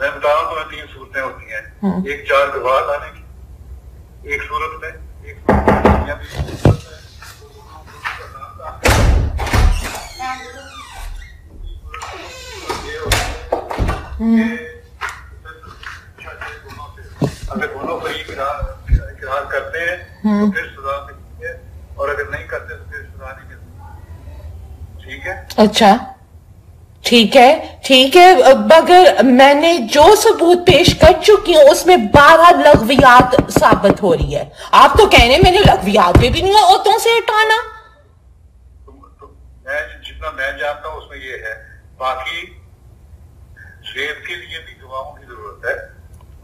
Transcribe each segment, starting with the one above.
میں بتا رہا ہوں تمہیں 3 صورتیں ہوتی ہیں. ایک 4 گواہ لانے کی ایک صورت میں، ایک اگر دونوں فریق اقرار کرتے ہیں تو پھر سزا ملتی ہے، اور اگر نہیں کرتے تو پھر سزا نہیں ملتی. ٹھیک ہے؟ اچھا ٹھیک ہے ٹھیک ہے، مگر میں نے جو ثبوت پیش کر چکی ہوں اس میں 12 لغویات ثابت ہو رہی ہے. آپ تو کہہ رہے ہیں میں نے لغویات پہ بھی نہیں عورتوں سے ہٹانا. جتنا میں جانتا ہوں اس میں یہ ہے. باقی ریپ کے لیے بھی گواہوں کی ضرورت ہے.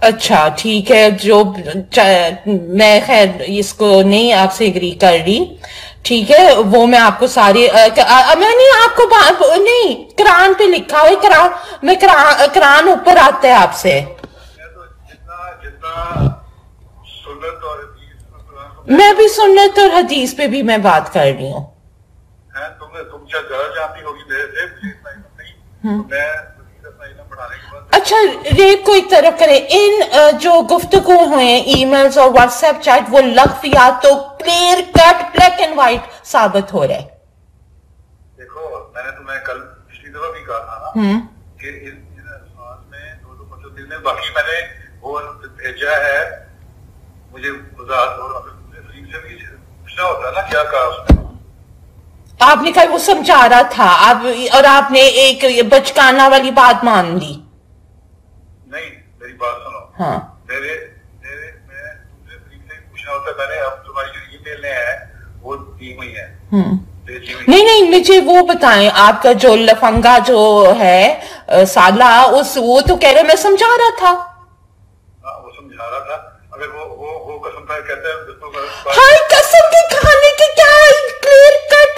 اچھا ٹھیک ہے، جو میں خیر اس کو نہیں آپ سے اگری کر رہی. ٹھیک ہے، وہ میں آپ کو ساری میں نہیں آپ کو نہیں قرآن پہ لکھا ہوئے میں قرآن اوپر آتا ہے آپ سے. میں بھی سنت اور حدیث پہ بھی میں بات کر رہی ہوں. تم زیادہ جانتی ہوگی میرے سے، اچھا ریپ کو ایک طرف کریں، ان جو گفتگو ہوئے ای میلز اور واٹس ایپ چیٹ وہ لغویات تو clear cut black and white ثابت ہو رہے. دیکھو میں نے تمہیں کل پچھلی دفعہ بھی کہا تھا نا کہ ان الفاظ میں دو مطلب دن میں، باقی میں نے وہ بھیجا ہے مجھے وضاحت، اور اگر تمہیں فریق سے بھی پوچھنا ہوتا نا کیا کہا اس نے. آپ نے کہا وہ سمجھا رہا تھا اور آپ نے ایک بچکانہ والی بات مان لی. نہیں میری بات سنو. ہاں میں دوسرے فریق سے پوچھنا ہوتا ہے. میں نے اب تمہاری جو ای میلیں ہیں وہ دی ہوئی ہیں. نہیں مجھے وہ بتائیں، آپ کا جو لفنگا جو ہے سالہ وہ تو کہہ رہے میں سمجھا رہا تھا. وہ سمجھا رہا تھا. اگر وہ قسم کھائے کہتا ہے ہائی قسم کے کھانے کے کیا کلیئر کٹ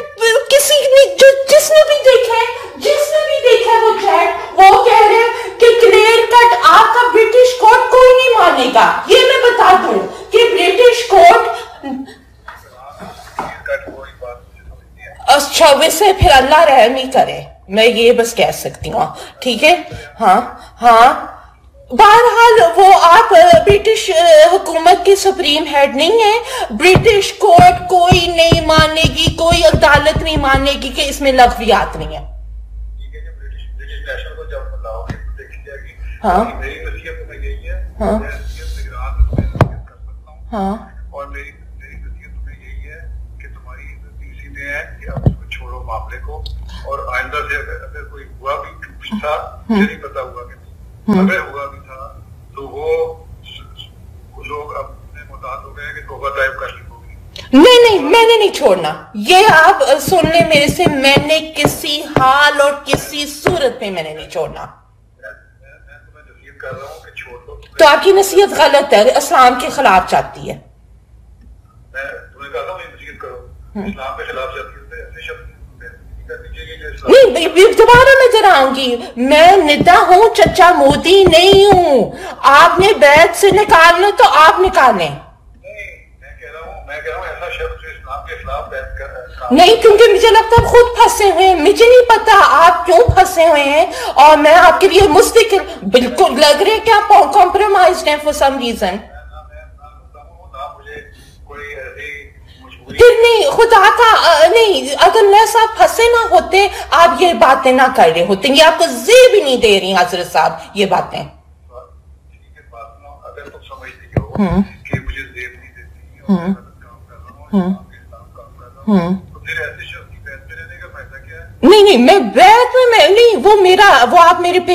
کسی نے جس نے بھی دیکھا وہ چیٹ وہ کہہ رہے کہ کلیئر کٹ آپ کا برٹش کورٹ کوئی نہیں مانے گا. یہ میں بتا دوں کہ برٹش کورٹ اچھا ویسے پھر اللہ رحم ہی کرے، میں یہ بس کہہ سکتی ہوں. ٹھیک ہے ہاں بہرحال وہ آپ برٹش حکومت کی سپریم ہیڈ نہیں ہیں. برٹش کورٹ کوئی نہیں مانے گی، کوئی عدالت نہیں مانے گی کہ اس میں لغویات نہیں ہے. ہاں میری نصیحت میں یہی ہے اور میری نصیحت میں یہی ہے کہ تمہاری سیدھے ہیں کہ اب اس کو چھوڑو معاملے کو، اور آئندہ سے اگر کوئی ہوا بھی کچھ تھا مجھے نہیں پتا ہوا کہ اگر ہوا بھی تھا تو وہ لوگ اپنے محتاط ہو گئے کہ توبہ طائب کر لی ہوگی. نہیں میں نے نہیں چھوڑنا. یہ آپ سن لیں میرے سے، میں نے کسی حال اور کسی صورت میں میں نے نہیں چھوڑنا. کر رہا ہوں کہ چھوڑ دو. تو آپ کی نصیحت غلط ہے، اسلام کے خلاف جاتی ہے. میں تمہیں کہتا ہوں یہ نصیحت کرو، اسلام کے خلاف جاتی ہے. ایسے شخص نہیں دوبارہ میں ذراؤں گی، میں ندا ہوں، چچا مودی نہیں ہوں. آپ نے بیت سے نکالنا تو آپ نکالیں. میں کہہ رہا ہوں ایسا شخص جو اسلام کے خلاف بیت کر رہا ہے. نہیں کیونکہ مجھے لگتا ہے خود پھنسے ہوئے ہیں. مجھے نہیں پتا آپ کیوں پھنسے ہوئے ہیں، اور میں آپ کے لیے مستقل بالکل لگ رہے کہ آپ کمپرومائزڈ ہیں فور سم ریزن. پھر نہیں خدا کا نہیں، اگر میں صاحب پھنسے نہ ہوتے آپ یہ باتیں نہ کر رہے ہوتے. یہ آپ کو زی بھی نہیں دے رہی حضرت صاحب یہ باتیں. اگر تم سمجھتی ہو کہ مجھے زیب نہیں دیتی نہیں میں بیت میں نہیں، وہ آپ میرے پہ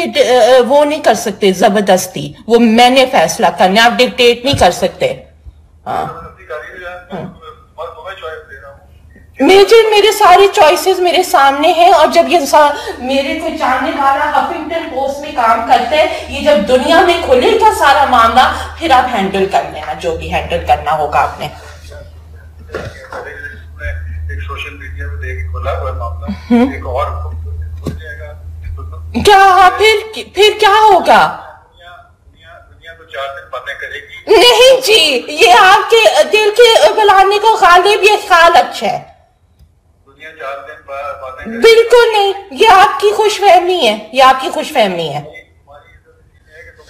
وہ نہیں کر سکتے زبردستی. وہ میں نے فیصلہ کرنا، آپ ڈکٹیٹ نہیں کر سکتے. میرے سارے چوائسز میرے سامنے ہیں، اور جب یہ میرے کو جاننے والا ہفنگٹن پوسٹ میں کام کرتا ہے، یہ جب دنیا میں کھلے گا سارا معاملہ پھر آپ ہینڈل کر لینا جو بھی ہینڈل کرنا ہوگا آپ نے. سوشل میڈیا میں دیکھ کھلا ہوا معاملہ ایک اور کیا پھر کیا ہوگا؟ دنیا تو 4 دن باتیں کرے گی. نہیں جی، یہ آپ کے دل کے بلانے کو غالب یہ خیال اچھا ہے. دنیا 4 دن باتیں بالکل نہیں، یہ آپ کی خوش فہمی ہے، یہ آپ کی خوش فہمی ہے.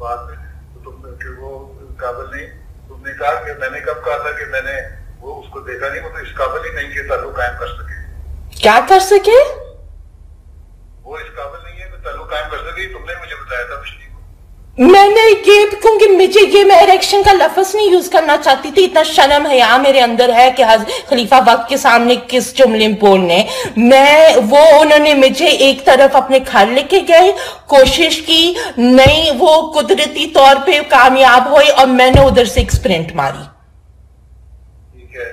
بعد میں تم کہ وہ قابل نہیں. تم نے کہا کہ میں نے کب کہا تھا کہ میں نے وہ اس کو دیکھا نہیں, وہ تو اس قابل ہی نہیں کہ تعلق قائم کر سکے. کیا کر سکے؟ وہ اس قابل نہیں ہے کہ تعلق قائم کر سکے. تم نے مجھے بتایا تھا پچھلی کو. میں نے یہ کیونکہ میں اریکشن کا لفظ نہیں یوز کرنا چاہتی تھی. اتنا شرم حیا میرے اندر ہے کہ خلیفہ وقت کے سامنے کس جملے بولنے. انہوں نے مجھے ایک طرف اپنے گھر لے کے گئے, کوشش کی نہیں, وہ قدرتی طور پہ کامیاب ہوئے اور میں نے ادھر سے ایک اسپرنٹ ماری. ٹھیک ہے,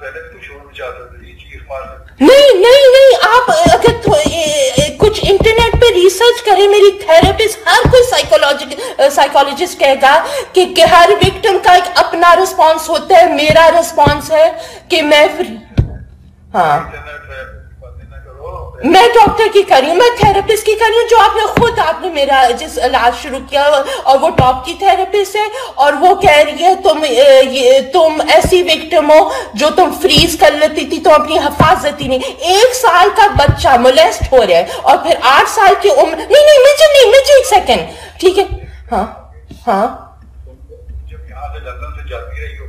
پہلے بھی تو شور مچا تھا, چیخ مار. نہیں, آپ اگر کچھ انٹرنیٹ پہ ریسرچ کریں, میری تھراپسٹ, ہر کوئی سائیکالوجسٹ کہے گا کہ ہر وکٹم کا ایک اپنا رسپانس ہوتا ہے. میرا رسپانس ہے کہ میں ڈاکٹر کی کر رہی ہوں, میں تھراپسٹ کی کر رہی ہوں, جو آپ نے میرا جس علاج شروع کیا, اور وہ ٹاپ کی تھراپسٹ ہے, اور وہ کہہ رہی ہے تم ایسی وکٹم ہو جو تم فریز کر لیتی تھی, تو اپنی حفاظت ہی نہیں. 1 سال کا بچہ مولیسٹ ہو رہا ہے, اور پھر 8 سال کی عمر. نہیں مجھے ایک سیکنڈ, ٹھیک ہے. ہاں جب یہاں سے لندن سے جاتی رہی ہو,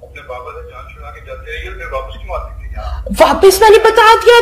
اپنے بابا سے جان چھڑا کے جاتی رہی ہو, پھر واپس کیوں آتی تھی؟ واپس میں نے بتا دیا.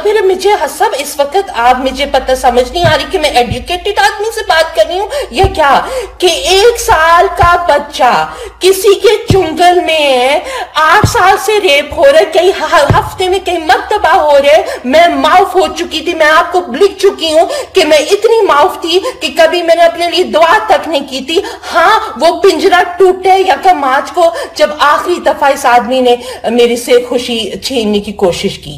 پھر مجھے حسب اس وقت آپ مجھے پتہ سمجھ نہیں آ رہی کہ میں ایڈوکیٹڈ آدمی سے بات کر رہی ہوں یا کیا, کہ 1 سال کا بچہ کسی کے چنگل میں 8 سال سے ریپ ہو رہا ہے, کئی ہفتے میں کئی مرتبہ ہو رہے. میں معاف ہو چکی تھی, میں آپ کو لکھ چکی ہوں کہ میں اتنی معاف تھی کہ کبھی میں نے اپنے لیے دعا تک نہیں کی تھی. ہاں, وہ پنجرہ ٹوٹے یکم مارچ کو جب آخری دفعہ اس آدمی نے میری سے خوشی چھیننے کی کوشش کی.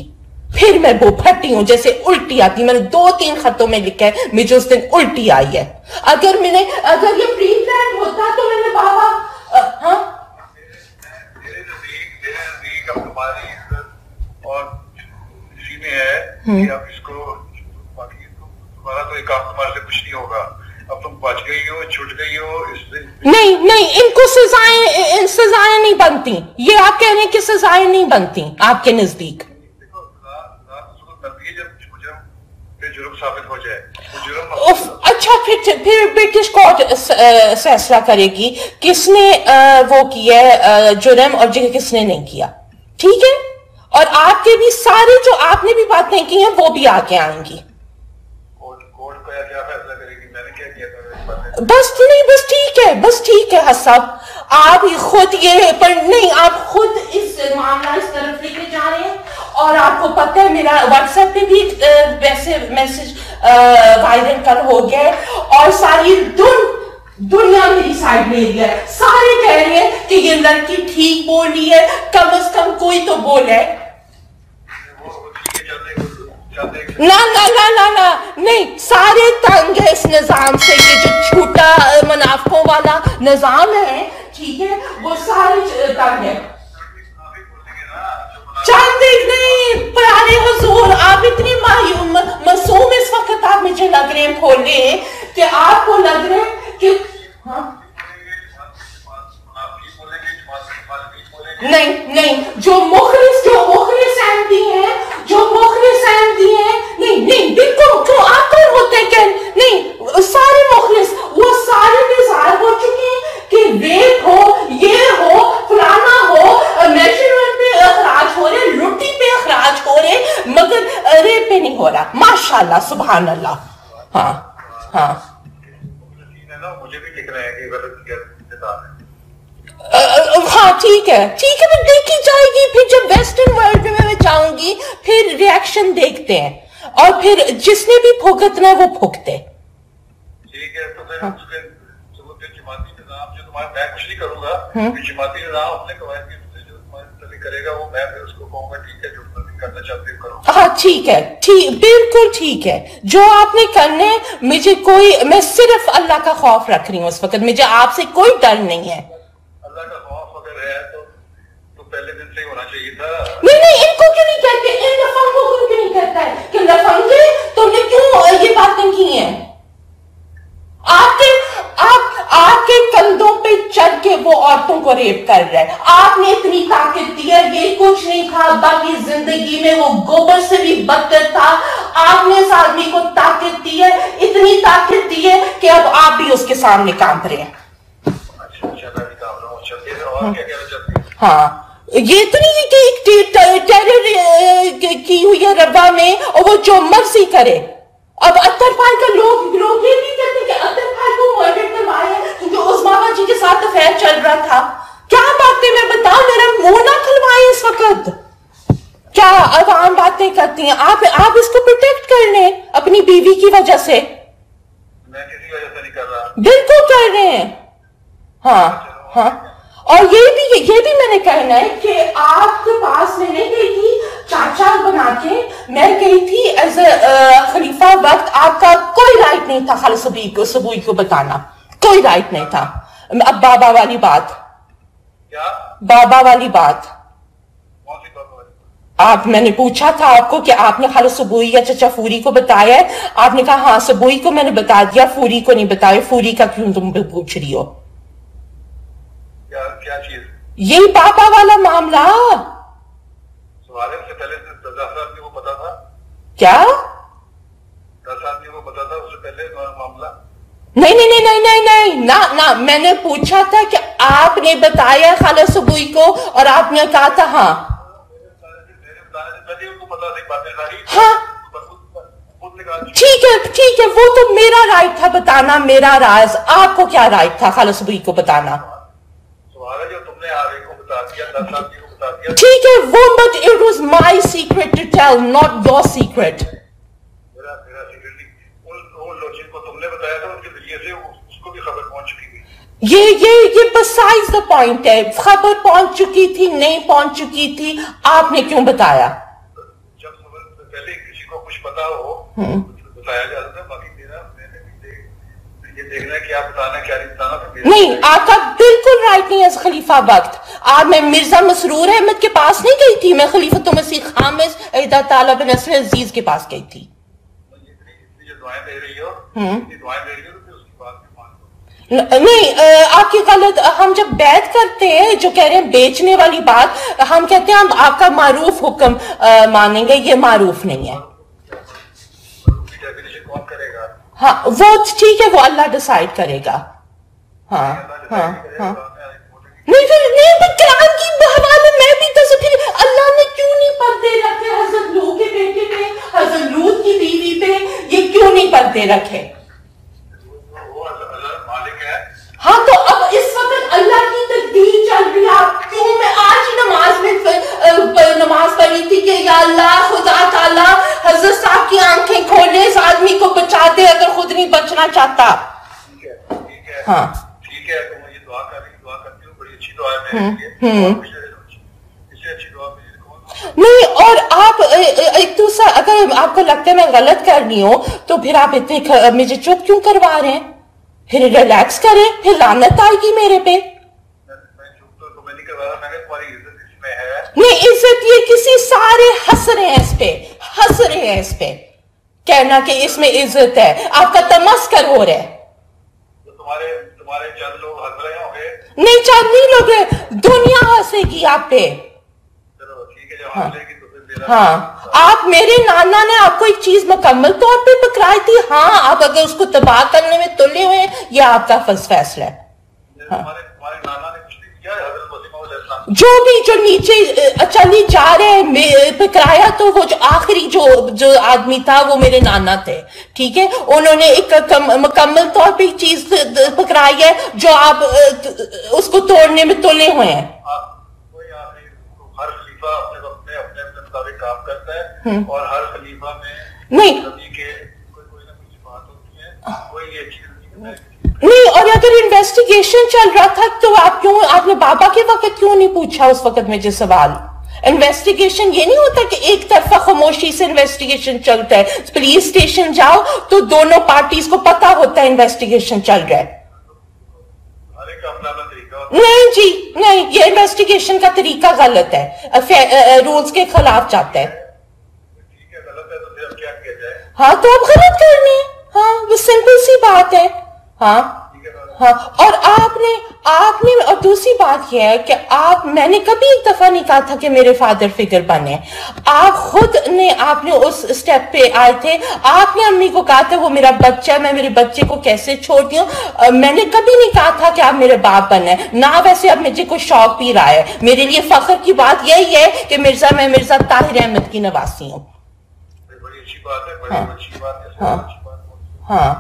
پھر میں وہ پھٹی ہوں جیسے الٹی آتی. میں نے 2-3 خطوں میں لکھا ہے مجھے اس دن الٹی آئی ہے. اگر یہ پری پلان ہوتا تو میں نے بابا تمہاری عزت اور اسی میں ہے کہ اب اس کو باقی تمہارا تو ایک کام تمہارے سے کچھ نہیں ہوگا. اب تم بچ گئی ہو, چھوٹ گئی ہو. نہیں, ان کو سزائیں نہیں بنتی. یہ آپ کہہ رہے ہیں کہ سزائیں نہیں بنتی آپ کے نزدیک. اچھا, پھر برٹش کورٹ فیصلہ کرے گی کس نے وہ کیا ہے جرم اور کس نے نہیں کیا. ٹھیک ہے, اور آپ کے بھی سارے جو آپ نے بھی باتیں کی ہیں وہ بھی آگے آئیں گی. بس ٹھیک ہے حسب, آپ خود آپ خود اس معاملہ اس طرف لے کے جا رہے ہیں, اور آپ کو پتہ ہے میرا واٹس ایپ پہ بھی ویسے میسج وائرل کر ہو گیا, اور ساری دنیا میری سائڈ لے گیا. سارے کہہ رہے ہیں کہ یہ لڑکی ٹھیک بول رہی ہے, کم از کم کوئی تو بولے. نہ نہیں, سارے تنگ ہے اس نظام سے. یہ جو چھوٹا منافقوں والا نظام ہے, ٹھیک ہے, وہ سارے تنگ ہے. چند نہیں پیارے حضور, آپ اتنی معصوم اس وقت آپ مجھے لگ رہے ہیں کھولے کہ آپ کو لگ رہے ہیں کہ نہیں, جو مخلص احمدی ہیں, نہیں بالکل. کیوں آپ کون ہوتے ہیں کہ نہیں, سارے مخلص وہ سارے بیزار ہو چکے ہیں کہ ریپ ہو, یہ ہو, فلانا ہو, میجرمنٹ پہ اخراج ہو رہے, روٹی پہ اخراج ہو رہے, مگر ریپ پہ نہیں ہو رہا. ماشاءاللہ, سبحان اللہ. ہاں مجھے بھی لکھ رہے ہیں کہ غلط ہاں ٹھیک ہے, پھر دیکھی جائے گی. پھر جب ویسٹرن ورلڈ میں جاؤں گی پھر ریاکشن دیکھتے ہیں, اور پھر جس نے بھی پھوکتنا ہے وہ پھوکتے. ٹھیک ہے, تو پھر اس کے جماعتی نظام جو تمہارا میں کچھ نہیں کروں گا, جماعتی نظام اپنے قواعد کی جو تمہاری تبھی کرے گا وہ میں پھر اس کو کہوں گا ٹھیک ہے, جو کرنا چاہتے ہو کرو. ہاں ٹھیک ہے, بالکل ٹھیک ہے. جو آپ نے کرنے, میں صرف اللہ کا خوف رکھ رہی ہوں اس وقت. مجھے آپ سے کوئی ڈر نہیں ہے. اللہ کا خوف اگر ہے تو پہلے دن سے ہی ہونا چاہیے تھا. نہیں, ان کو کیوں نہیں کہتے, ان لفنگوں کو کیوں نہیں کہتا ہے کہ لفنگے تم نے کیوں یہ باتیں کی ہیں. آپ کے کندھوں پہ چڑھ کے وہ عورتوں کو ریپ کر رہے ہیں. آپ نے اتنی طاقت دی ہے, یہ کچھ نہیں تھا, باقی زندگی میں وہ گوبر سے بھی بدتر تھا. آپ نے اس آدمی کو طاقت دی ہے, اتنی طاقت دی ہے کہ اب آپ بھی اس کے سامنے کانپ رہے ہیں. ہاں, یہ تو نہیں ہے کہ ٹیرر کی ہوئی ہے ربا میں اور وہ جو مرضی کرے. اب اطہر بھائی کا لوگ یہ نہیں کہتے کہ اطہر بھائی کو مرڈر کروایا ہے کیونکہ عظما جی کے ساتھ افیئر چل رہا تھا. کیا باتیں میں بتاؤں, میرا منہ نہ کھلوائے اس وقت. کیا عوام باتیں کرتی ہیں, آپ اس کو پروٹیکٹ کر رہے ہیں اپنی بیوی کی وجہ سے. میں کسی وجہ سے نہیں کر رہا. بالکل کر رہے ہیں. ہاں ہاں, اور یہ بھی میں نے کہنا ہے کہ آپ کے پاس میں نہیں گئی تھی چاچا بنا کے, میں گئی تھی ایز اے خلیفہ وقت. آپ کا کوئی رائٹ نہیں تھا خالد صبوئی کو بتانا, کوئی رائٹ نہیں تھا. اب بابا والی بات, بابا والی بات, میں نے پوچھا تھا آپ کو کہ آپ نے خالد صبوئی یا چچا فوری کو بتایا ہے, آپ نے کہا ہاں صبوئی کو میں نے بتا دیا, فوری کو نہیں بتایا. فوری کا کیوں تم پوچھ رہی ہو؟ کیا چیز؟ یہی بابا والا معاملہ. سوالے سے پہلے 10 آدمی کو پتا تھا. کیا 10 آدمی کو پتا تھا اس سے پہلے معاملہ؟ نہیں, نہ, میں نے پوچھا تھا کہ آپ نے بتایا خالد صبوئی کو اور آپ نے کہا تھا ہاں. ہاں ٹھیک ہے, وہ تو میرا رائٹ تھا بتانا, میرا راز. آپ کو کیا رائٹ تھا خالد صبوئی کو بتانا؟ جو تم نے آگے کو بتا دیا, 10 آدمی کو بتا دیا. ٹھیک ہے وہ, but it was my secret to tell, not your secret. میرا سیکرٹ نہیں, ان لوگ جن کو تم نے بتایا تھا ان کے ذریعے سے اس کو بھی خبر پہنچ چکی تھی. یہ besides the point ہے. خبر پہنچ چکی تھی نہیں پہنچ چکی تھی, آپ نے کیوں بتایا؟ جب پہلے کسی کو کچھ پتا ہو بتایا جاتا ہے. باقی میرا میں نے یہ دیکھنا ہے کہ آپ بتانا کیا نہیں بتانا. نہیں, آپ کا بالکل رائٹ نہیں ہے خلیفہ وقت. میں مرزا مسرور احمد کے پاس نہیں گئی تھی, میں خلیفۃ مسیح خامس اہدہ تعالیٰ بن نصر عزیز کے پاس گئی تھی. دعائیں دے رہی ہو تو پھر اس کی بات بھی مان لو. نہیں, آپ کی غلط. ہم جب بیعت کرتے ہیں, جو کہہ رہے ہیں بیچنے والی بات, ہم کہتے ہیں ہم آپ کا معروف حکم مانیں گے. یہ معروف نہیں ہے. کون کرے گا؟ ہاں وہ ٹھیک ہے, وہ اللہ ڈیسائیڈ کرے گا. ہاں ہاں ہاں, نہیں قرآن کی حوالے میں بھی تو پھر اللہ نے کیوں نہیں پردے رکھے حضرت لوط کے بیٹے پہ, حضرت لوط کی بیوی پہ, یہ کیوں نہیں پردے رکھے؟ ہاں تو اب اس وقت اللہ کی تقدیر چل رہی ہے. کیوں میں آج ہی نماز پڑھی تھی کہ یا اللہ خدا تعالیٰ حضرت صاحب کی آنکھیں کھولے, اس آدمی کو بچا دے اگر خود نہیں بچنا چاہتا. ہاں ٹھیک ہے, تو مجھے دعا کرتی ہوں, بڑی اچھی دعا ہے. اس سے اچھی دعا نہیں, اور آپ ایک دوسرا, اگر آپ کو لگتا ہے میں غلط کر رہی ہوں تو پھر آپ اتنے مجھے چپ کیوں کروا رہے ہیں؟ پھر ریلیکس کریں, پھر لعنت آئے گی میرے پہ. نہیں عزت یہ کسی سارے ہنس رہے ہیں اس پہ کہنا کہ اس میں عزت ہے. آپ کا تمسخر ہو رہا ہے. تمہارے چند لوگ ہنس رہے ہوں گے. نہیں, چند نہیں لوگ, دنیا ہنسے گی آپ پہ. چلو ٹھیک ہے, جب ہنسے گی تو پھر ہاں, آپ میرے نانا نے آپ کو ایک چیز مکمل طور پہ پکڑائی تھی. ہاں, آپ اگر اس کو تباہ کرنے میں تلے ہوئے ہیں, یہ آپ کا فیصلہ ہے. ہمارے نانا نے کچھ نہیں کیا, حضرت وسیمہ علیہ السلام جو بھی جو نیچے چلی جا رہے پکڑایا, تو وہ جو آخری جو آدمی تھا وہ میرے نانا تھے. ٹھیک ہے, انہوں نے ایک مکمل طور پہ ایک چیز پکڑائی ہے جو آپ اس کو توڑنے میں تلے ہوئے ہیں. ہر خلیفہ اپنے وقت میں اپنے مطابق کام کرتا ہے, اور ہر خلیفہ میں نہیں کوئی نہ کوئی بات ہوتی ہے, کوئی یہ چیز نہیں. اور اگر انویسٹیگیشن چل رہا تھا تو آپ نے بابا کے وقت کیوں نہیں پوچھا اس وقت مجھے سوال؟ انویسٹیگیشن یہ نہیں ہوتا کہ ایک طرفہ خاموشی سے انویسٹیگیشن چلتا ہے. پولیس اسٹیشن جاؤ تو دونوں پارٹیز کو پتا ہوتا ہے انویسٹیگیشن چل رہا ہے. نہیں جی نہیں, یہ انویسٹیگیشن کا طریقہ غلط ہے, رولز کے خلاف جاتا ہے. ہاں تو اب غلط کرنی ہے. ہاں وہ سمپل سی بات ہے. ہاں ہاں, اور آپ نے, اور دوسری بات یہ ہے کہ میں نے کبھی ایک دفعہ نہیں کہا تھا کہ میرے فادر فگر بنے. آپ خود نے, آپ نے اس سٹیپ پہ آئے تھے, آپ نے امی کو کہا تھا وہ میرا بچہ ہے, میں میرے بچے کو کیسے چھوڑتی ہوں. میں نے کبھی نہیں کہا تھا کہ آپ میرے باپ بنے نہ. ویسے اب مجھے کوئی شوق بھی رہا ہے, میرے لیے فخر کی بات یہی ہے کہ میں مرزا طاہر احمد کی نواسی ہوں. بڑی اچھی بات ہے, بڑی اچھی بات ہے. ہاں ہاں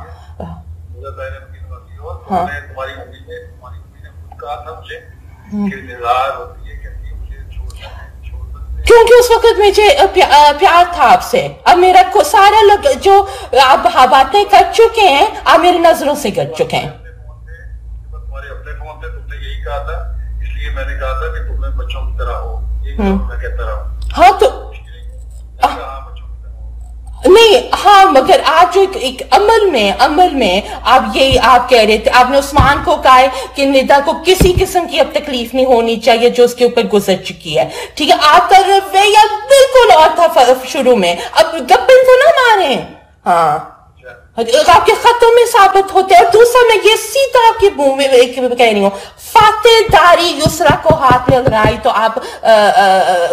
ہاں, تمہاری امی نے خود کہا تھا مجھے کہ نظار ہوتی ہے, کہتی ہے مجھے چھوڑ کیونکہ اس وقت مجھے پیار تھا آپ سے. اب میرا سارا لوگ جو آپ باتیں کر چکے ہیں آپ میری نظروں سے گر چکے ہیں. تمہارے اپنے فون تھے, تم نے یہی کہا تھا, اس لیے میں نے کہا تھا کہ تمہیں بچوں کی طرح ہو, یہی میں کہتا رہا ہوں. ہاں تو نہیں, ہاں مگر آپ جو ایک عمل میں آپ کہہ رہے تھے, آپ نے عثمان کو کہا ہے کہ ندا کو کسی قسم کی اب تکلیف نہیں ہونی چاہیے جو اس کے اوپر گزر چکی ہے. ٹھیک ہے, آپ کا رویہ بالکل اور تھا شروع میں, اب گپن تو نہ مارے. ہاں, آپ کے خطوں میں ثابت ہوتے ہیں. اور دوسرا میں یہ سیدھا آپ کے منہ میں کہہ رہی ہوں, فاتح داری یسرا کو ہاتھ میں لگائی تو آپ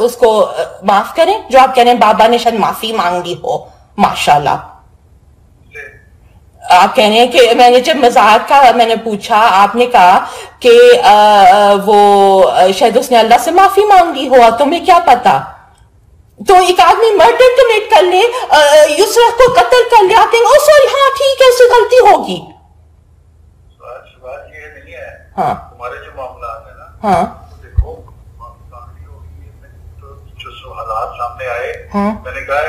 اس کو معاف کریں, جو آپ کہہ رہے ہیں بابا نے شاید معافی مانگی ہو. ماشاءاللہ آپ کہہ رہے ہیں کہ میں نے جب مزاق کا میں نے پوچھا, آپ نے کہا کہ وہ شاید اس نے اللہ سے معافی مانگی ہوا, تمہیں کیا پتا. تو ایک آدمی مرڈر کمٹ کر لے, یسرا کو قتل کر لے, آپ کہیں گے سوری ہاں ٹھیک ہے اس سے غلطی ہوگی. بات یہ نہیں ہے, ہاں تمہارے جو معاملات ہیں نا, ہاں دیکھو جو حالات سامنے آئے, میں نے کہا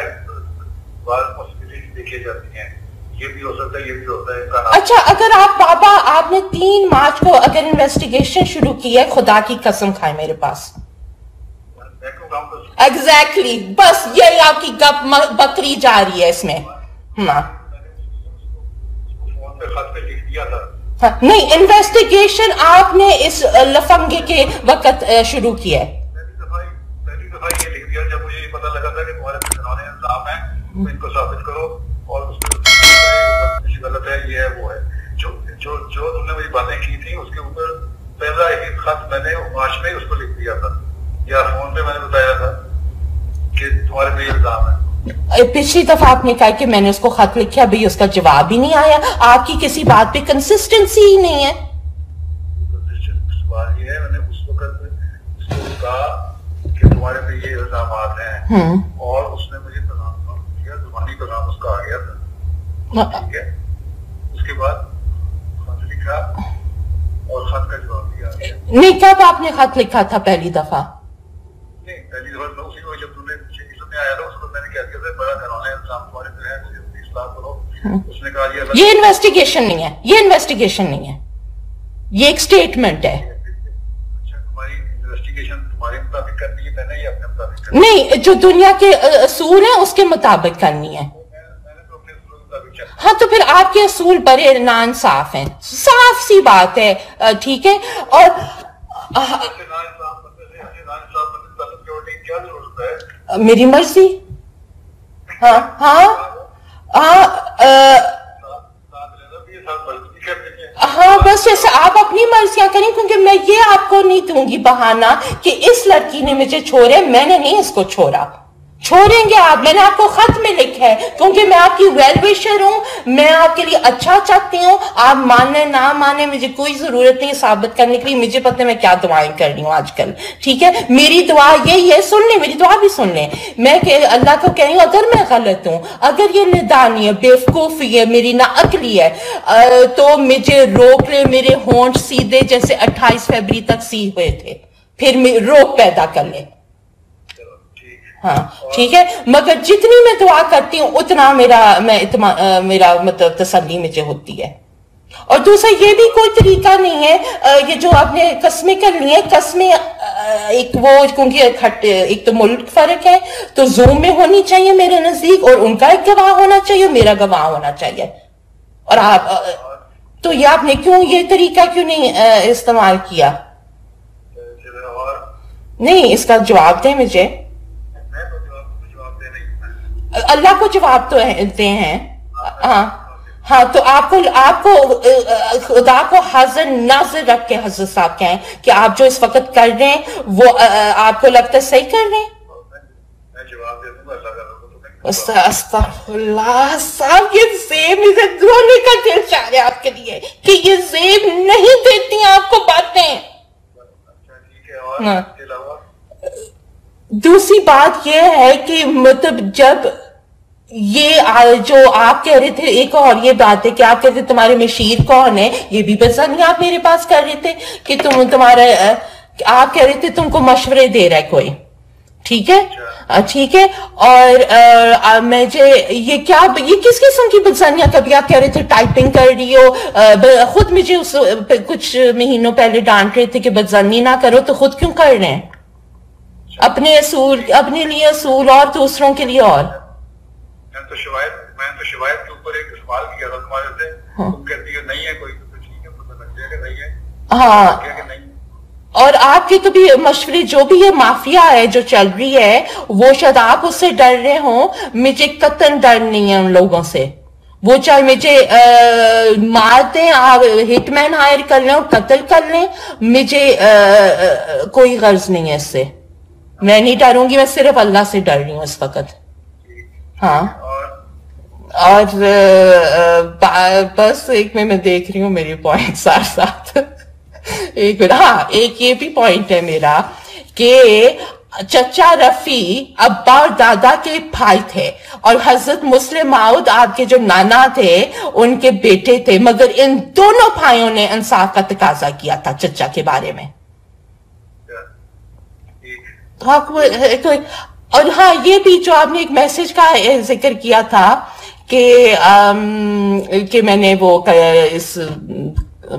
بعض پاسبلٹی دیکھے جاتی ہیں, یہ بھی ہو سکتا ہے, یہ بھی ہوتا ہے. اچھا, اگر آپ نے 3 مارچ کو اگر انویسٹیگیشن شروع کی ہے, خدا کی قسم کھائے میرے پاس. ایگزیکٹلی, بس یہ آپ کی گپ بکری جا رہی ہے اس میں. نہیں, انویسٹیگیشن آپ نے اس لفنگے کے وقت شروع کی ہے. پہلی دفعہ یہ لکھ دیا جب مجھے یہ پتا لگا تھا کہ تمہارے پہ الزام ہے, تم ان کو ثابت کرو, اور اس میں غلط ہے, یہ ہے وہ ہے. جو تم نے وہی باتیں کی تھی اس کے اوپر پہلا ایک خط میں نے مارچ میں اس کو لکھ دیا تھا, یا فون پہ میں نے بتایا تھا کہ تمہارے پہ یہ الزام ہے. پچھلی دفعہ آپ نے کہا کہ میں نے اس کو خط لکھا, بھئی اس کا جواب ہی نہیں آیا. آپ کی کسی بات پہ کنسسٹنسی ہی نہیں ہے. سوال یہ ہے, میں نے اس وقت اس کو کہا کہ تمہارے پہ یہ الزامات ہیں, اور اس نے مجھے پیغام کیا, زبانی پیغام اس کا آ گیا تھا. ٹھیک ہے, اس کے بعد خط لکھا اور خط کا جواب دیا. نہیں, کب آپ نے خط لکھا تھا پہلی دفعہ؟ نہیں, پہلی دفعہ میں اسی کو جب تم نے آیا تھا, اس کو میں نے کہہ دیا تھا بڑا گھرانا ہے, الزام تمہارے پہ ہے, مجھے اصلاح کرو. اس نے کہا یہ انویسٹیگیشن نہیں ہے, یہ انویسٹیگیشن نہیں ہے, یہ ایک سٹیٹمنٹ ہے. نہیں, جو دنیا کے اصول ہیں اس کے مطابق کرنی ہے. ہاں تو پھر آپ کے اصول بڑے ناانصاف ہیں, صاف سی بات ہے. ٹھیک ہے, اور میری مرضی. ہاں ہاں ہاں, بس جیسے آپ اپنی مرضیاں کریں, کیونکہ میں یہ آپ کو نہیں دوں گی بہانہ کہ اس لڑکی نے مجھے چھوڑے, میں نے نہیں اس کو چھوڑا. چھوڑیں گے آپ, میں نے آپ کو خط میں لکھا ہے, کیونکہ میں آپ کی ویل وشر ہوں, میں آپ کے لیے اچھا چاہتی ہوں. آپ مانیں نہ مانیں مجھے کوئی ضرورت نہیں ثابت کرنے کے لیے, مجھے پتہ ہے میں کیا دعائیں کر رہی ہوں آج کل. ٹھیک ہے, میری دعا یہی ہے, سن لیں میری دعا بھی سن لیں. میں کہ اللہ کو کہہ رہی ہوں اگر میں غلط ہوں, اگر یہ ندانی ہے, بیوقوفی ہے, میری ناعقلی ہے, تو مجھے روک لے, میرے ہونٹ سیدھے جیسے 28 فروری تک سی ہوئے تھے, پھر روک پیدا کر لے. ہاں ٹھیک ہے, مگر جتنی میں دعا کرتی ہوں اتنا میرا مطلب تسلی مجھے ہوتی ہے. اور دوسرا یہ بھی کوئی طریقہ نہیں ہے, یہ جو آپ نے قسمیں کرنی ہے, قسمیں ایک وہ کیونکہ ایک تو ملک فرق ہے, تو زوم میں ہونی چاہیے میرے نزدیک, اور ان کا ایک گواہ ہونا چاہیے, میرا گواہ ہونا چاہیے. اور آپ تو یہ آپ نے کیوں یہ طریقہ کیوں نہیں استعمال کیا؟ نہیں, اس کا جواب دیں مجھے. اللہ کو جواب تو دے ہیں. ہاں ہاں تو آپ کو خدا کو حاضر ناظر رکھ کے حضرت صاحب کہیں کہ آپ جو اس وقت کر رہے ہیں وہ آپ کو لگتا ہے صحیح کر رہے ہیں. میں جواب دے دوں گا اللہ کا. استغفر اللہ صاحب، یہ زیب مجھے رونے کا دل چاہ رہا ہے آپ کے لیے کہ یہ زیب نہیں دیتی آپ کو باتیں. اچھا ٹھیک ہے. اور اس کے علاوہ دوسری بات یہ ہے کہ مطلب جب یہ جو آپ کہہ رہے تھے، ایک اور یہ بات ہے کہ آپ کہتے تمہارے مشیر کون ہے، یہ بھی بزنی آپ میرے پاس کر رہے تھے کہ تمہارا آپ کہہ رہے تھے تم کو مشورے دے رہا ہے کوئی. ٹھیک ہے ٹھیک ہے. اور مجھے یہ کس قسم کی بزنیاں؟ کبھی آپ کہہ رہے تھے ٹائپنگ کر رہی ہو، خود مجھے کچھ مہینوں پہلے ڈانٹ رہے تھے کہ بزنی نہ کرو، تو خود کیوں کر رہے ہیں؟ اپنے اصول، اپنے لیے اصول اور دوسروں کے لیے اور. میں تو شوائد کے اوپر ایک سوال کیا تھا تمہارے سے، تم کہتی ہو نہیں ہے کوئی، تو ٹھیک ہے پتہ لگ جائے کہ نہیں ہے. ہاں اور آپ کے تو بھی مشورے، جو بھی یہ مافیا ہے جو چل رہی ہے وہ شاید آپ اس سے ڈر رہے ہوں. مجھے قطعاً ڈر نہیں ہے ان لوگوں سے. وہ چاہے مجھے مار دیں، آپ ہٹ مین ہائر کر لیں اور قتل کر لیں، مجھے کوئی غرض نہیں ہے اس سے. میں نہیں ڈروں گی، میں صرف اللہ سے ڈر رہی ہوں اس وقت. ہاں اور بس ایک میں دیکھ رہی ہوں میری پوائنٹ ساتھ ایک ہاں ایک یہ بھی پوائنٹ ہے میرا کہ چچا رفیع ابا اور دادا کے بھائی تھے، اور حضرت مسلم ماؤد آپ کے جو نانا تھے ان کے بیٹے تھے، مگر ان دونوں بھائیوں نے انصاف کا تقاضا کیا تھا چچا کے بارے میں. اور ہاں یہ بھی جو آپ نے ایک میسج کا ذکر کیا تھا کہ میں نے وہ اس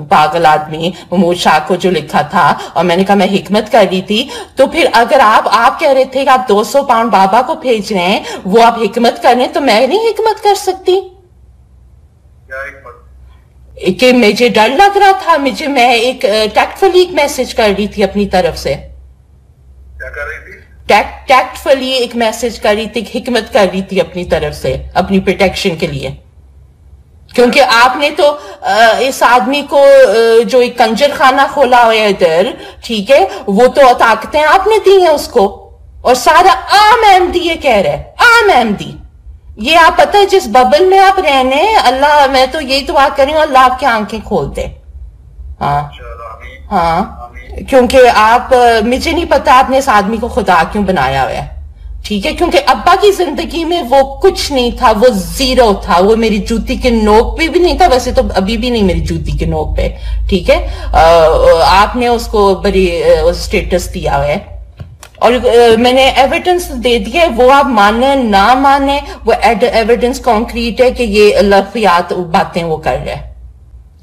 پاگل آدمی محمود شاہ کو جو لکھا تھا اور میں نے کہا میں حکمت کر رہی تھی، تو پھر اگر آپ کہہ رہے تھے کہ آپ 200 پاؤنڈ بابا کو بھیج رہے ہیں، وہ آپ حکمت کر رہے ہیں، تو میں نہیں حکمت کر سکتی کہ مجھے ڈر لگ رہا تھا. میں ایک ٹیکٹفلی ایک میسج کر رہی تھی اپنی طرف سے. کیا کر رہی تھی؟ ٹیکٹفلی ایک میسج کر رہی تھی، حکمت کر رہی تھی اپنی طرف سے اپنی پروٹیکشن کے لیے. کیونکہ آپ نے تو اس آدمی کو جو ایک کنجر خانہ کھولا ہوا ہے ادھر، ٹھیک ہے، وہ تو طاقتیں آپ نے دی ہیں اس کو، اور سارا عام احمدی یہ کہہ رہے عام احمدی. یہ آپ پتہ ہے جس ببل میں آپ رہنے، اللہ میں تو یہی دعا کر رہی ہوں اللہ آپ کی آنکھیں کھول دے. ہاں کیونکہ آپ مجھے نہیں پتا آپ نے اس آدمی کو خدا کیوں بنایا ہوا ہے. ٹھیک ہے، کیونکہ ابا کی زندگی میں وہ کچھ نہیں تھا، وہ زیرو تھا، وہ میری جوتی کے نوک پہ بھی نہیں تھا، ویسے تو ابھی بھی نہیں میری جوتی کے نوک پہ. ٹھیک ہے، آپ نے اس کو بڑی سٹیٹس دیا ہے اور میں نے ایویڈنس دے دیا ہے. وہ آپ مانیں نہ مانیں، وہ ایویڈنس کانکریٹ ہے کہ یہ لفظیات باتیں وہ کر رہے ہیں،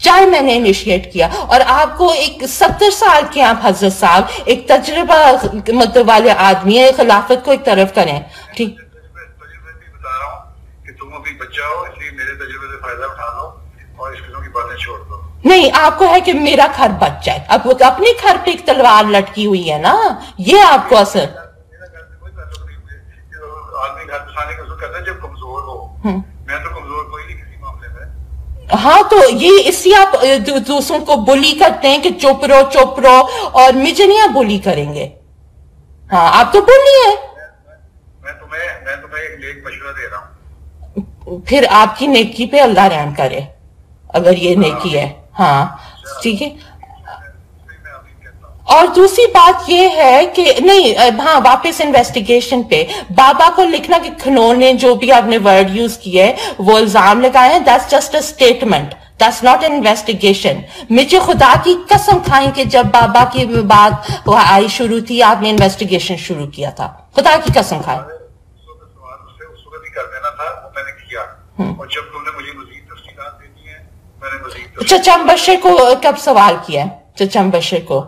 چاہے میں نے انیشیٹ کیا. اور آپ کو ایک 70 سال کے آپ حضرت صاحب ایک تجربہ مطلب والے آدمی ہے، خلافت کو ایک طرف کریں. ٹھیک تجربے بھی بتا رہا ہوں کہ تم ابھی بچہ ہو، اس لیے میرے تجربے سے فائدہ اٹھا لو اور اس قسم کی باتیں چھوڑ دو. نہیں، آپ کو ہے کہ میرا گھر بچ جائے. اب اپنے گھر پہ ایک تلوار لٹکی ہوئی ہے نا، یہ آپ کو اثر. میرا گھر سے کوئی تعلق نہیں ہوئے. آدمی گھر بسانے کا ذکر کرتا ہے جب کمزور ہو. میں تو کمزور کوئی نہیں کسی معاملے میں. ہاں تو یہ اس لیے آپ دوسروں کو بولی کرتے ہیں کہ چپ رہو، اور مجھے نہیں آپ بولی کریں گے. ہاں آپ تو بولی ہیں. میں تمہیں ایک نیک مشورہ دے رہا ہوں. پھر آپ کی نیکی پہ اللہ رحم کرے اگر یہ نیکی ہے. ہاں ٹھیک ہے. اور دوسری بات یہ ہے کہ نہیں، ہاں واپس انویسٹیگیشن پہ بابا کو لکھنا کہ کھنور نے جو بھی آپ نے ورڈ یوز کیے وہ الزام لگائے ہیں، that's just a statement, that's not an investigation. مجھے خدا کی قسم کھائیں کہ جب بابا کی بات آئی شروع تھی آپ نے انویسٹیگیشن شروع کیا تھا، خدا کی قسم کھائیں. اس وقت ہی کر دینا تھا، وہ میں نے کیا. اور جب تم نے مجھے مزید تفصیلات دینی ہے میں نے مزید. چچا مبشر کو کب سوال کیا ہے؟ چچا مبشر کو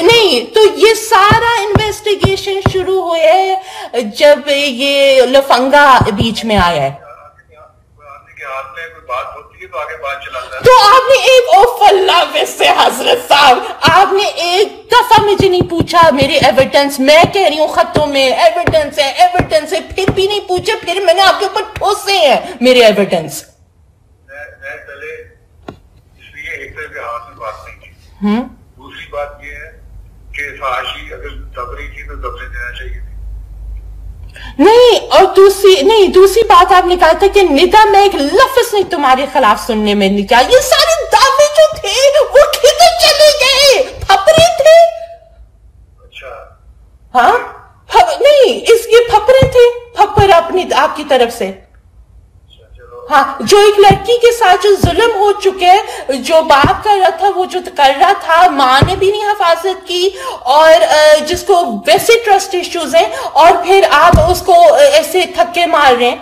نہیں تو یہ سارا انویسٹیگیشن شروع ہوئے جب یہ لفنگا بیچ میں آیا ہے. آدمی کے ہاتھ میں کوئی بات ہوتی ہے تو آگے بات چلاتا ہے. تو آپ نے ایک اوف اللہ ویسے حضرت صاحب آپ نے ایک دفعہ مجھے نہیں پوچھا میرے ایویڈنس. میں کہہ رہی ہوں خطوں میں ایویڈنس ہے پھر بھی نہیں پوچھا. پھر میں نے آپ کے اوپر ٹھوسے ہیں میرے ایویڈنس. میں پہلے اس لیے ایک طرح کے ہاتھ میں بات نہیں کی. دوسری بات یہ ہے کہ فحاشی اگر دب رہی تھی تو دبنے دینا چاہیے تھی. نہیں اور دوسری بات آپ نے کہا تھا کہ ندا میں ایک لفظ نہیں تمہارے خلاف سننے میں نہیں کیا. یہ سارے دعوے جو تھے وہ کدھر چلے گئے؟ پھپڑے تھے. اچھا ہاں نہیں اس کے پھپڑے تھے. پھپڑ اپنی آپ کی طرف سے. ہاں جو ایک لڑکی کے ساتھ جو ظلم ہو چکے جو باپ کر رہا تھا وہ جو کر رہا تھا ماں نے بھی نہیں حفاظت کی اور جس کو ویسے ٹرسٹ ایشوز ہیں اور پھر آپ اس کو ایسے تھکے مار رہے ہیں.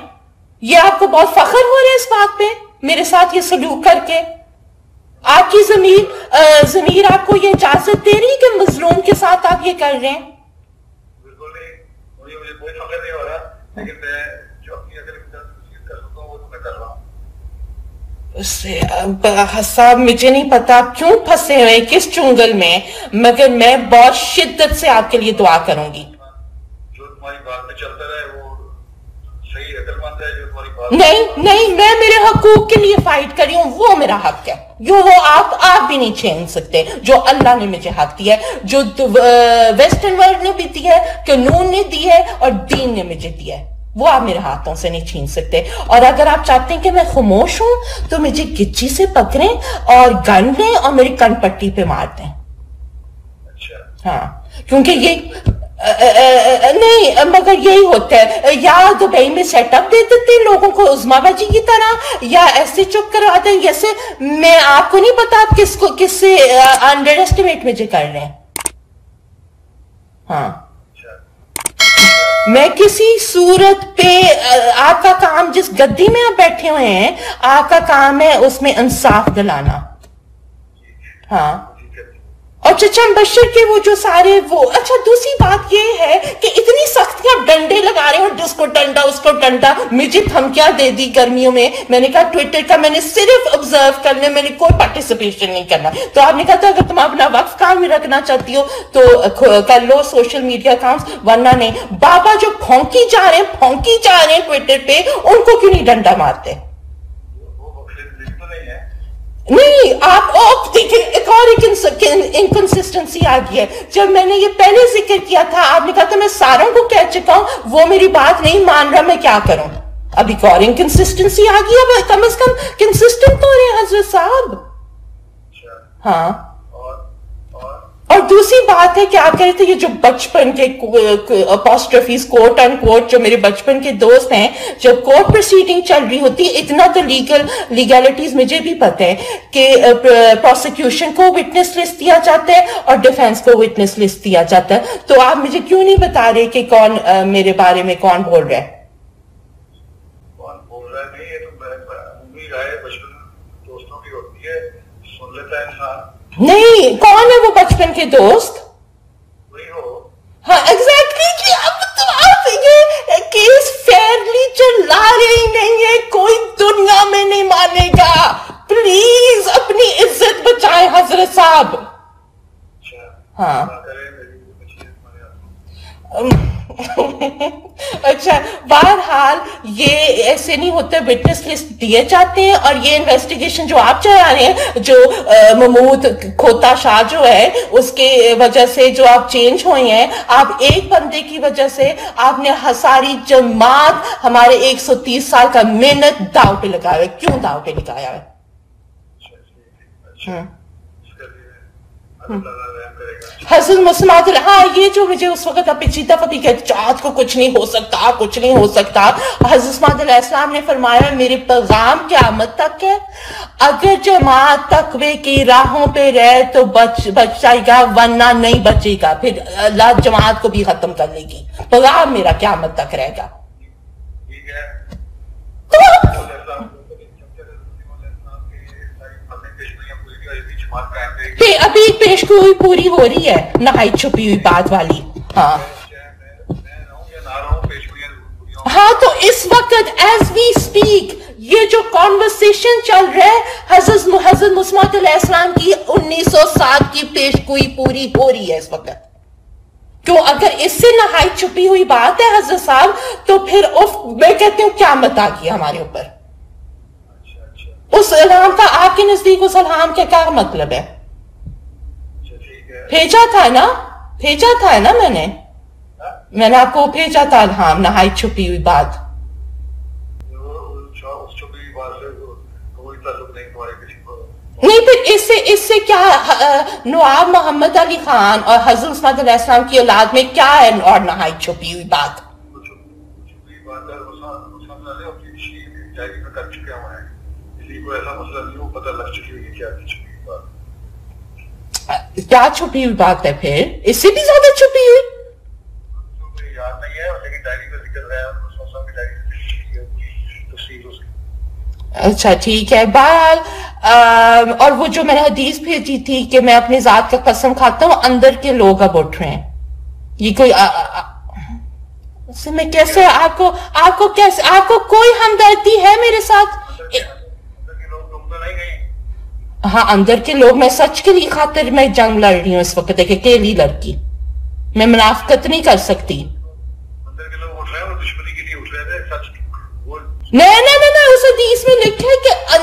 یہ آپ کو بہت فخر ہو رہا ہے اس بات پہ میرے ساتھ یہ سلوک کر کے؟ آپ کی ضمیر آپ کو یہ اجازت دے رہی کہ مظلوم کے ساتھ آپ یہ کر رہے ہیں؟ بالکل نہیں. مجھے کوئی فخر نہیں ہو رہا لیکن میں جو اپنی اگر کر سکتا ہوں وہ تو میں کر رہا ہوں. صاحب مجھے نہیں پتا کیوں پھنسے ہوئے کس چنگل میں مگر میں بہت شدت سے آپ کے لیے دعا کروں گی. جو تمہاری بات میں چلتا رہے وہ صحیح عقل مند ہے. جو تمہاری بات نہیں میں میرے حقوق کے لیے فائٹ کر رہی ہوں. وہ میرا حق ہے جو وہ آپ بھی نہیں چھین سکتے. جو اللہ نے مجھے حق دیا ہے جو ویسٹرن ورلڈ نے بھی دی ہے قانون نے دی ہے اور دین نے مجھے دیا ہے وہ آپ میرے ہاتھوں سے نہیں چھین سکتے. اور اگر آپ چاہتے ہیں کہ میں خاموش ہوں تو مجھے گچی سے پکڑیں اور گن لیں اور میری کن پٹی پہ مار دیں. ہاں کیونکہ یہ نہیں مگر یہی ہوتا ہے. یا دبئی میں سیٹ اپ دے دیتے لوگوں کو عظما باجی کی طرح یا ایسے چپ کرواتے ہیں جیسے میں آپ کو نہیں پتا آپ کس سے انڈر ایسٹیمیٹ مجھے کر رہے ہیں. ہاں میں کسی صورت پہ آپ کا کام جس گدی میں آپ بیٹھے ہوئے ہیں آپ کا کام ہے اس میں انصاف دلانا. ہاں اور چچا بشر کے وہ جو سارے وہ اچھا دوسری بات یہ ہے کہ اتنی سختی آپ ڈنڈے لگا رہے ہو. جس کو ڈنڈا اس کو ڈنڈا مجھے دھمکیاں دے دی گرمیوں میں. میں نے کہا ٹویٹر کا میں نے صرف آبزرو کرنا میں نے کوئی پارٹیسپیشن نہیں کرنا. تو آپ نے کہا تھا اگر تم اپنا وقت کام میں رکھنا چاہتی ہو تو کر لو سوشل میڈیا اکاؤنٹس ورنہ نہیں. بابا جو پھونکی جا رہے ہیں ٹویٹر پہ ان کو کیوں نہیں ڈنڈا مارتے؟ نہیں آپ دیکھیں ایک اور انکنسسٹنسی آ گئی ہے. جب میں نے یہ پہلے ذکر کیا تھا آپ نے کہا تھا میں ساروں کو کہہ چکا ہوں وہ میری بات نہیں مان رہا میں کیا کروں. اب ایک اور انکنسسٹنسی آ گئی. اب کم از کم کنسسٹنٹ تو رہے حضرت صاحب. ہاں اور دوسری بات ہے کہ آپ کہہ رہے تھے یہ جو بچپن کے اپوسٹرفیز کوٹ اینڈ کوٹ جو میرے بچپن کے دوست ہیں جب کورٹ پروسیڈنگ چل رہی ہوتی اتنا تو لیگلٹیز مجھے بھی پتہ ہے کہ پروسیکیوشن کو وٹنس لسٹ دیا جاتا ہے اور ڈیفینس کو وٹنس لسٹ دیا جاتا ہے. تو آپ مجھے کیوں نہیں بتا رہے کہ کون میرے بارے میں کون بول رہا ہے؟ نہیں یہ تو رائے بچپن دوستوں کی ہوتی ہے سن لیتا ہے انسان. نہیں کون ہے وہ بچپن کے دوست؟ وہی ہو. ہاں ایگزیکٹلی. اب یہ کیس فیئرلی چلا رہی نہیں ہے کوئی دنیا میں نہیں مانے گا. پلیز اپنی عزت بچائیں حضرت صاحب. ہاں اچھا بہرحال یہ ایسے نہیں ہوتا. وٹنس لسٹ دیے جاتے ہیں اور یہ انویسٹیگیشن جو آپ چلا رہے ہیں جو محمود کھوتا شاہ جو ہے اس کے وجہ سے جو آپ چینج ہوئے ہیں آپ ایک بندے کی وجہ سے آپ نے ساری جماعت ہمارے 130 سال کا محنت داؤ پہ لگایا ہے. کیوں داؤ پہ لگایا ہے؟ حضرت مسلمات ہاں یہ جو مجھے اس وقت پچھلی دفعہ بھی کہ چاند کو کچھ نہیں ہو سکتا کچھ نہیں ہو سکتا. حضرت مسلمات علیہ السلام نے فرمایا میرے پیغام قیامت تک ہے. اگر جماعت تقوی کی راہوں پہ رہے تو بچ جائے گا ورنہ نہیں بچے گا. پھر اللہ جماعت کو بھی ختم کر لے گی. پیغام میرا قیامت تک رہے گا. ابھی پیشگوئی پوری ہو رہی ہے نہائی چھپی ہوئی بات والی. ہاں تو اس وقت ایز وی اسپیک یہ جو کانورسیشن چل رہا ہے حضرت مسیح علیہ السلام کی 1907 کی پیشگوئی پوری ہو رہی ہے اس وقت. کیوں اگر اس سے نہایت چھپی ہوئی بات ہے حضرت صاحب تو پھر میں کہتی ہوں قیامت آ گئی ہمارے اوپر. اس الہام کا آپ کے نزدیک اس الہام کا کیا مطلب ہے؟ بھیجا تھا نا میں نے آپ کو بھیجا تھا الہام نہایت چھپی ہوئی بات. نہیں پھر اس سے کیا نواب محمد علی خان اور حضرت عثمان علیہ السلام کی اولاد میں کیا ہے اور نہایت چھپی ہوئی بات؟ کیا چھپی ہوئی بات ہے پھر؟ اس سے بھی زیادہ چھپی ہوئی؟ اچھا ٹھیک ہے. بہرحال اور وہ جو میں نے حدیث بھیجی تھی کہ میں اپنی ذات کا قسم کھاتا ہوں اندر کے لوگ اب اٹھ رہے ہیں. یہ کوئی میں کیسے آپ کو کوئی ہمدردی ہے میرے ساتھ؟ ہاں اندر کے لوگ. میں سچ کے لیے خاطر میں جنگ لڑ رہی ہوں اس وقت. ایک اکیلی لڑکی میں منافقت نہیں کر سکتی. نہیں اس حدیث میں لکھا ہے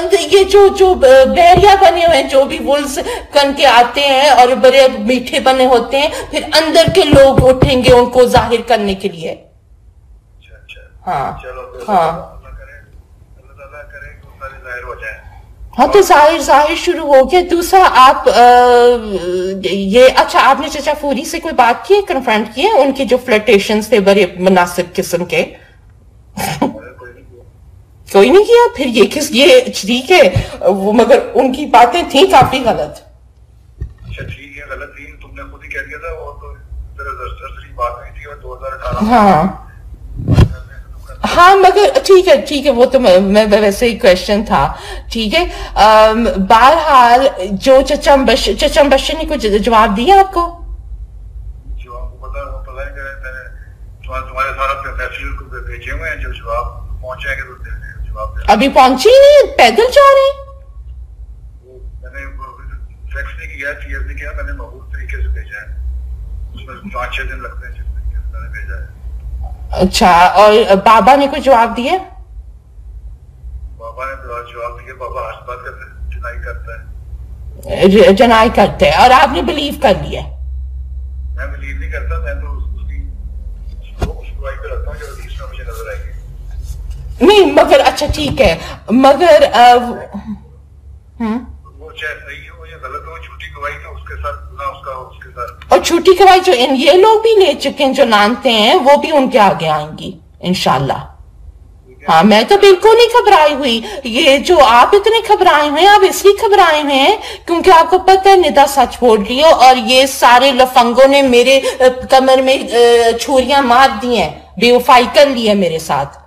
کہ یہ جو بیریا بنے ہوئے ہیں جو بھی ولز کن کے آتے ہیں اور بڑے میٹھے بنے ہوتے ہیں پھر اندر کے لوگ اٹھیں گے ان کو ظاہر کرنے کے لیے. ہاں تو ظاہر شروع ہو گیا. دوسرا آپ یہ اچھا آپ نے چچا فوری سے کوئی بات کی ہے کنفرنٹ کی ہے ان کے جو فلرٹیشنز تھے بڑے مناسب قسم کے؟ کوئی نہیں کیا. پھر یہ ٹھیک ہے مگر ان کی باتیں تھیں کافی غلط. اچھا ٹھیک ہے غلط تھی تم نے خود ہی کہہ دیا تھا وہ تو درسری بات نہیں تھی اور 2018 ہاں مگر ٹھیک ہے وہ تو میں ویسے ہی کوشچن تھا. ٹھیک ہے بہرحال جو چچم بشر نے کچھ جواب دیا آپ کو؟ تمہارے سارا محفل کو بھیجے ہوئے ہیں جو جواب پہنچائیں گے تو ابھی پہنچی نہیں پیدل جا رہے ہیں. میں نے فیکس نہیں کیا ٹی ایس نہیں کیا میں نے محفوظ طریقے سے بھیجا ہے. اس میں 5-6 دن لگتے ہیں جس طریقے سے میں نے بھیجا ہے. اچھا اور بابا نے کوئی جواب دیا؟ بابا نے جواب دیا. بابا ہر بات کرتے جنائی کرتے اور آپ نے بلیو کر لیا؟ میں بلیو نہیں کرتا. میں تو اس کو پہ رکھتا ہوں جو حدیث میں مجھے نظر آئے گی. نہیں مگر اچھا ٹھیک ہے مگر وہ چاہے صحیح ہو یا غلط ہو جھوٹی گواہی تو اس کے ساتھ گناہ اس کا ہو اس کے ساتھ. اور جھوٹی گواہی جو یہ لوگ بھی لے چکے ہیں جو مانتے ہیں وہ بھی ان کے آگے آئیں گی انشاءاللہ. ہاں میں تو بالکل نہیں گھبرائی ہوئی. یہ جو آپ اتنے گھبرائے ہوئے ہیں آپ اس لیے گھبرائے ہوئے ہیں کیونکہ آپ کو پتہ ہے ندا سچ بول رہی ہو اور یہ سارے لفنگوں نے میرے کمر میں چھریاں مار دی ہیں بے وفائی کر لی ہے میرے ساتھ.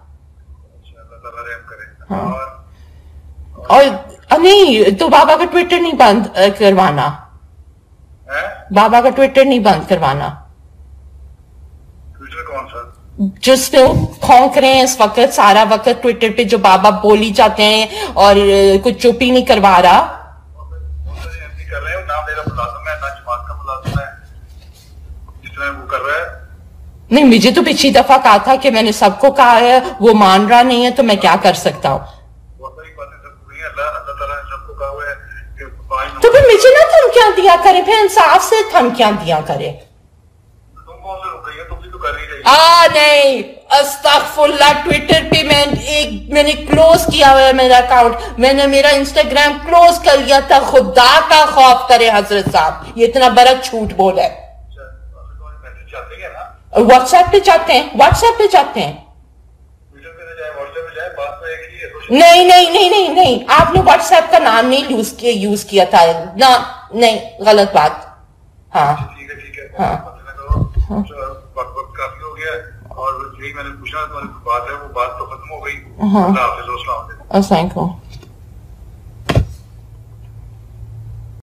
اور نہیں تو بابا کا ٹویٹر نہیں بند کروانا. بابا کا ٹویٹر نہیں بند کروانا. ٹویٹر کون سا جس پہ کھونک رہے ہیں اس وقت سارا وقت ٹویٹر پہ جو بابا بولی جاتے ہیں اور کچھ چپ ہی نہیں کروا رہا. نہیں مجھے تو پچھلی دفعہ کہا تھا کہ میں نے سب کو کہا ہے وہ مان رہا نہیں ہے تو میں کیا کر سکتا ہوں. تو پھر مجھے نہ دھمکیاں دیا کرے پھر انصاف سے دھمکیاں دیا کرے. نہیں استغفر اللہ. ٹویٹر پہ میں نے کلوز کیا ہوا ہے میرا اکاؤنٹ. میں نے میرا انسٹاگرام کلوز کر لیا تھا. خدا کا خوف کرے حضرت صاحب یہ اتنا بڑا جھوٹ بولا ہے. واٹس ایپ پہ چاہتے ہیں نہیں آپ نے واٹس ایپ کا نام نہیں یوز کیا تھا. نہیں غلط بات. ہاں کافی ہو گیا اور یہی میں نے پوچھا بات ہے وہ بات تو ختم ہو گئی. اللہ حافظ. السلام علیکم.